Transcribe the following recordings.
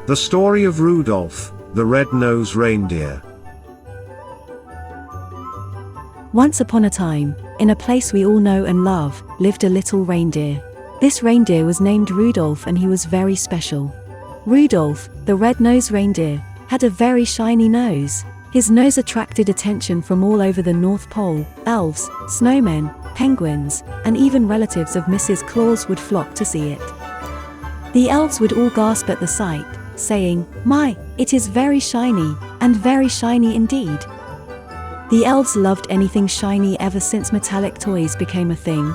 The story of Rudolph, the red-nosed reindeer. Once upon a time, in a place we all know and love, lived a little reindeer. This reindeer was named Rudolph and he was very special. Rudolph, the red-nosed reindeer, had a very shiny nose. His nose attracted attention from all over the North Pole. Elves, snowmen, penguins, and even relatives of Mrs. Claus would flock to see it. The elves would all gasp at the sight, saying, "My, it is very shiny, and very shiny indeed." The elves loved anything shiny ever since metallic toys became a thing.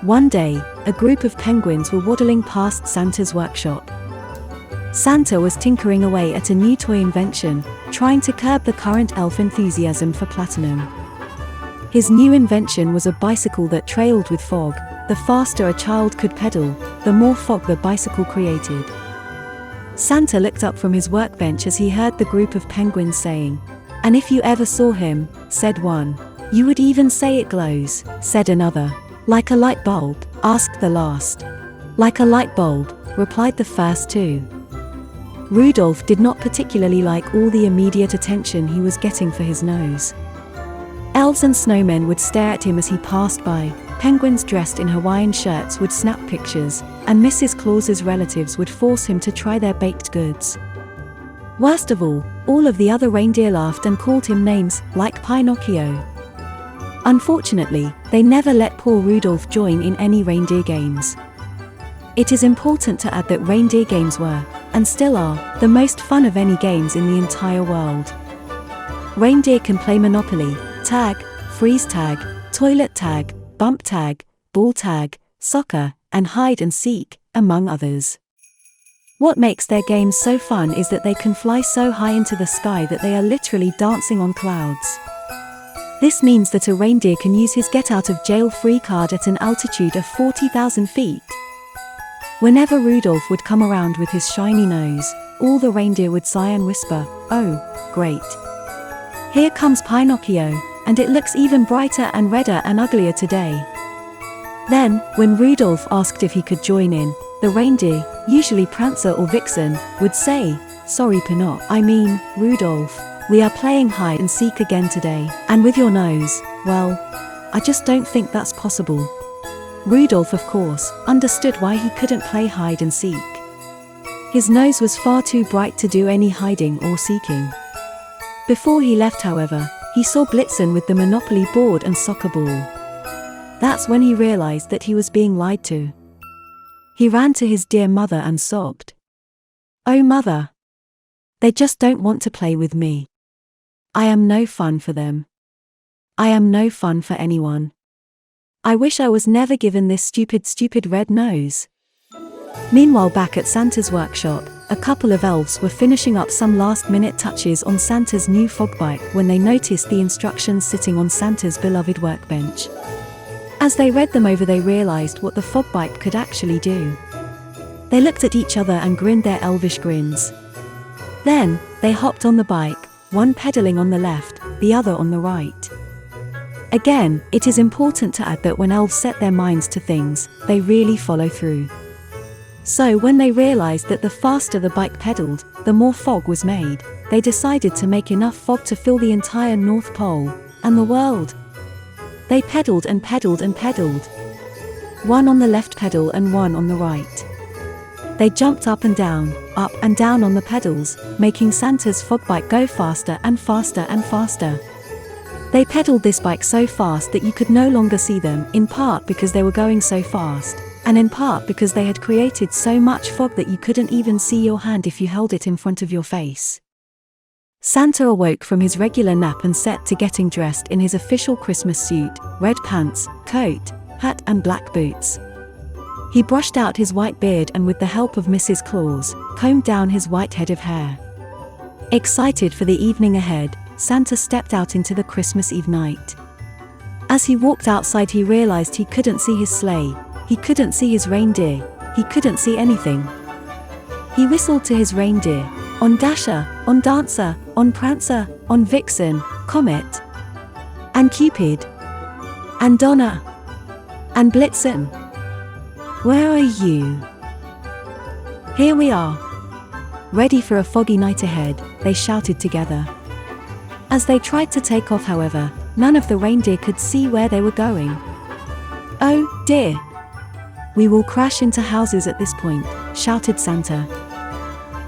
One day, a group of penguins were waddling past Santa's workshop. Santa was tinkering away at a new toy invention, trying to curb the current elf enthusiasm for platinum. His new invention was a bicycle that trailed with fog. The faster a child could pedal, the more fog the bicycle created. Santa looked up from his workbench as he heard the group of penguins saying, "And if you ever saw him," said one. "You would even say it glows," said another. "Like a light bulb," asked the last. "Like a light bulb," replied the first two. Rudolph did not particularly like all the immediate attention he was getting for his nose. Elves and snowmen would stare at him as he passed by, penguins dressed in Hawaiian shirts would snap pictures, and Mrs. Claus's relatives would force him to try their baked goods. Worst of all of the other reindeer laughed and called him names, like Pinocchio. Unfortunately, they never let poor Rudolph join in any reindeer games. It is important to add that reindeer games were, and still are, the most fun of any games in the entire world. Reindeer can play Monopoly, tag, freeze tag, toilet tag, bump tag, ball tag, soccer, and hide and seek, among others. What makes their games so fun is that they can fly so high into the sky that they are literally dancing on clouds. This means that a reindeer can use his get-out-of-jail-free card at an altitude of 40,000 feet. Whenever Rudolph would come around with his shiny nose, all the reindeer would sigh and whisper, "Oh, great. Here comes Pinocchio, and it looks even brighter and redder and uglier today." Then, when Rudolph asked if he could join in, the reindeer, usually Prancer or Vixen, would say, "Sorry Rudolph, we are playing hide and seek again today, and with your nose, well, I just don't think that's possible." Rudolph, of course, understood why he couldn't play hide and seek. His nose was far too bright to do any hiding or seeking. Before he left, however, he saw Blitzen with the Monopoly board and soccer ball. That's when he realized that he was being lied to. He ran to his dear mother and sobbed. "Oh mother! They just don't want to play with me. I am no fun for them. I am no fun for anyone. I wish I was never given this stupid red nose." Meanwhile, back at Santa's workshop, a couple of elves were finishing up some last-minute touches on Santa's new fog bike when they noticed the instructions sitting on Santa's beloved workbench. As they read them over, they realized what the fog bike could actually do. They looked at each other and grinned their elvish grins. Then, they hopped on the bike, one pedaling on the left, the other on the right. Again, it is important to add that when elves set their minds to things, they really follow through. So when they realized that the faster the bike pedaled, the more fog was made, they decided to make enough fog to fill the entire North Pole, and the world. They pedaled and pedaled and pedaled. One on the left pedal and one on the right. They jumped up and down on the pedals, making Santa's fog bike go faster and faster and faster. They pedaled this bike so fast that you could no longer see them, in part because they were going so fast, and in part because they had created so much fog that you couldn't even see your hand if you held it in front of your face. Santa awoke from his regular nap and set to getting dressed in his official Christmas suit, red pants, coat, hat and black boots. He brushed out his white beard and with the help of Mrs. Claus, combed down his white head of hair. Excited for the evening ahead, Santa stepped out into the Christmas Eve night. As he walked outside, he realized he couldn't see his sleigh, he couldn't see his reindeer, he couldn't see anything. He whistled to his reindeer, "On Dasher, on Dancer, on Prancer, on Vixen, Comet, and Cupid, and Donner, and Blitzen. Where are you?" "Here we are," Ready for a foggy night ahead, they shouted together. As they tried to take off, however, none of the reindeer could see where they were going. "Oh, dear! We will crash into houses at this point," shouted Santa.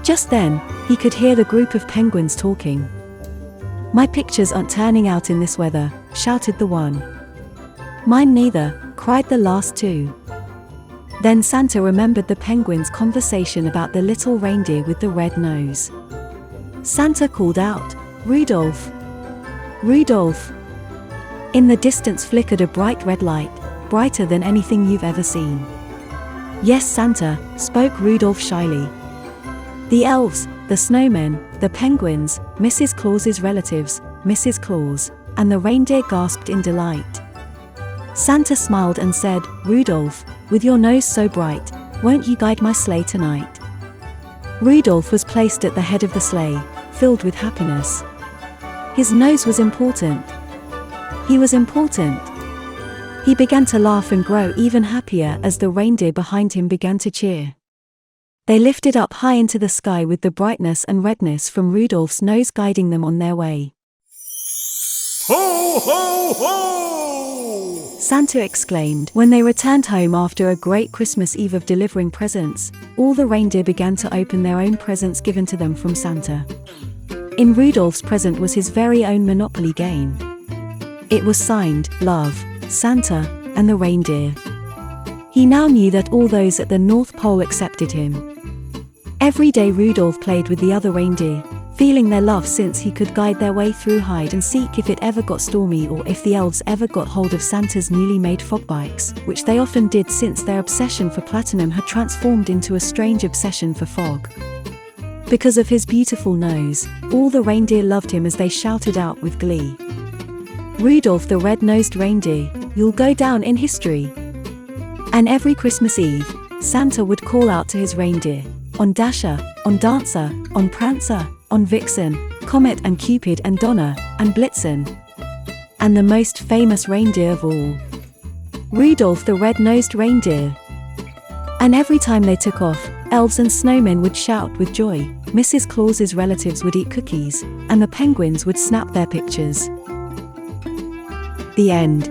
Just then, he could hear the group of penguins talking. "My pictures aren't turning out in this weather," shouted the one. "Mine neither," cried the last two. Then Santa remembered the penguins' conversation about the little reindeer with the red nose. Santa called out, "Rudolph! Rudolph!" In the distance flickered a bright red light, brighter than anything you've ever seen. "Yes, Santa," spoke Rudolph shyly. "The elves, the snowmen, the penguins, Mrs. Claus's relatives, Mrs. Claus, and the reindeer gasped in delight. Santa smiled and said, "Rudolph, with your nose so bright, won't you guide my sleigh tonight?" Rudolph was placed at the head of the sleigh, filled with happiness. His nose was important. He was important. He began to laugh and grow even happier as the reindeer behind him began to cheer. They lifted up high into the sky with the brightness and redness from Rudolph's nose guiding them on their way. Ho, ho, ho! Santa exclaimed when they returned home after a great Christmas Eve of delivering presents. All the reindeer began to open their own presents given to them from Santa. In Rudolph's present was his very own Monopoly game. It was signed, "Love, Santa, and the Reindeer." He now knew that all those at the North Pole accepted him. Every day Rudolph played with the other reindeer, feeling their love since he could guide their way through hide and seek if it ever got stormy or if the elves ever got hold of Santa's newly made fog bikes, which they often did since their obsession for platinum had transformed into a strange obsession for fog. Because of his beautiful nose, all the reindeer loved him as they shouted out with glee, "Rudolph the red-nosed reindeer, you'll go down in history." And every Christmas Eve, Santa would call out to his reindeer, on Dasher, on Dancer, on Prancer, on Vixen, Comet and Cupid and Donner, and Blitzen. And the most famous reindeer of all, Rudolph the red-nosed reindeer. And every time they took off, elves and snowmen would shout with joy, Mrs. Claus's relatives would eat cookies, and the penguins would snap their pictures. The end.